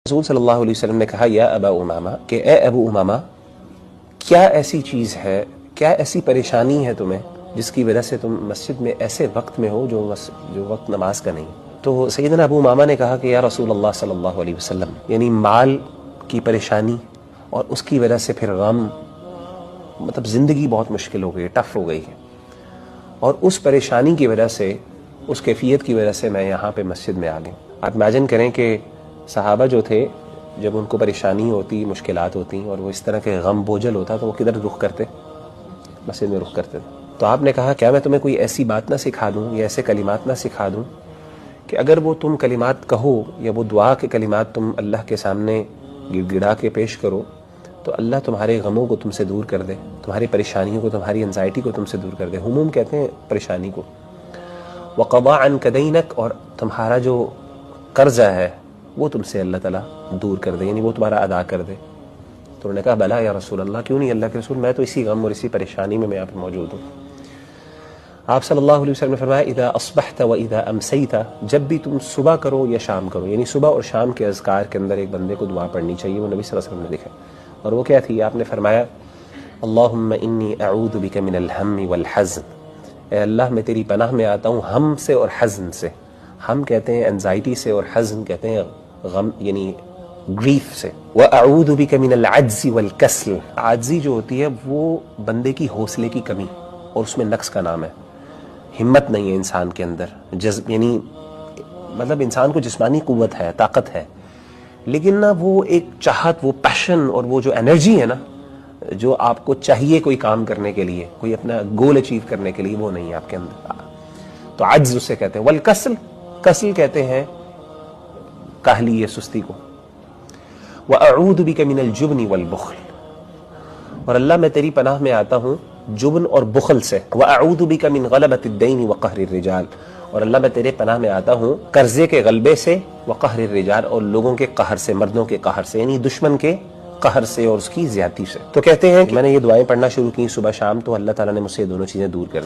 رسول صلی اللہ علیہ وسلم نے کہا یا ابا امامہ کہ اے ابو امامہ، کیا ایسی چیز ہے، کیا ایسی پریشانی ہے تمہیں جس کی وجہ سے تم مسجد میں ایسے وقت میں ہو جو وقت نماز کا نہیں؟ تو سیدنا ابو امامہ نے کہا کہ یا رسول اللہ صلی اللہ علیہ وسلم، یعنی مال کی پریشانی اور اس کی وجہ سے پھر غم، مطلب زندگی بہت مشکل ہو گئی، ٹف ہو گئی ہے، اور اس پریشانی کی وجہ سے، اس کیفیت کی وجہ سے میں یہاں پہ مسجد میں آ گیا۔ آپ امیجن کریں کہ صحابہ جو تھے، جب ان کو پریشانی ہوتی، مشکلات ہوتی اور وہ اس طرح کے غم بوجھل ہوتا تو وہ کدھر رخ کرتے؟ مسجد میں رخ کرتے۔ تو آپ نے کہا کیا میں تمہیں کوئی ایسی بات نہ سکھا دوں یا ایسے کلمات نہ سکھا دوں کہ اگر وہ تم کلمات کہو یا وہ دعا کے کلمات تم اللہ کے سامنے گڑ گڑا کے پیش کرو تو اللہ تمہارے غموں کو تم سے دور کر دے، تمہاری پریشانیوں کو، تمہاری انزائٹی کو تم سے دور کر دے۔ ہموم کہتے ہیں پریشانی کو۔ وقضا عنک دینک، اور تمہارا جو قرضہ ہے وہ تم سے اللہ تعالیٰ دور کر دے، یعنی وہ تمہارا ادا کر دے۔ تو انہوں نے کہا بلا یا رسول اللہ، کیوں نہیں اللہ کے رسول، میں تو اسی غم اور اسی پریشانی میں یہاں پہ موجود ہوں۔ آپ صلی اللہ علیہ وسلم نے فرمایا اذا اصبحت و اذا امسیت، جب بھی تم صبح کرو یا شام کرو، یعنی صبح اور شام کے اذکار کے اندر ایک بندے کو دعا پڑھنی چاہیے، وہ نبی صلی اللہ علیہ وسلم نے لکھا۔ اور وہ کیا تھی؟ آپ نے فرمایا اللہم انی اعوذ بک من الہم والحزن، اے اللہ میں تیری پناہ میں آتا ہوں ہم سے اور حزن سے۔ ہم کہتے ہیں انزائٹی سے، اور حزن کہتے ہیں غم، یعنی گریف سے۔ وَأَعُوذُ بِكَ مِنَ الْعَجْزِ وَالْكَسْلِ، عاجزی جو ہوتی ہے وہ بندے کی حوصلے کی کمی، اور اس میں نقص کا نام ہے۔ ہمت نہیں ہے انسان کے اندر، یعنی مطلب انسان کو جسمانی قوت ہے، طاقت ہے، لیکن نا وہ ایک چاہت، وہ پیشن اور وہ جو انرجی ہے نا، جو آپ کو چاہیے کوئی کام کرنے کے لیے، کوئی اپنا گول اچیو کرنے کے لیے، وہ نہیں ہے آپ کے اندر۔ تو عجز اسے کہتے ہیں۔ والکسل، کسل کہتے ہیں کاہلی یا سستی کو۔ وَأَعُوذُ بِكَ مِنَ الْجُبْنِ وَالْبُخْلِ، اور اللہ میں تیری پناہ میں آتا ہوں جبن اور بخل سے۔ وَأَعُوذُ بِكَ مِنْ غَلَبَةِ الدَّيْنِ وَقَهْرِ الرِّجَالِ، اور اللہ میں تیرے پناہ میں آتا ہوں قرضے کے غلبے سے، وقہر الرجال، اور لوگوں کے قہر سے، مردوں کے قہر سے، یعنی دشمن کے قہر سے اور اس کی زیادتی سے۔ تو کہتے ہیں کہ میں نے یہ دعائیں پڑھنا شروع کی صبح شام، تو اللہ تعالیٰ نے مجھ سے یہ دونوں چیزیں دور کر دی۔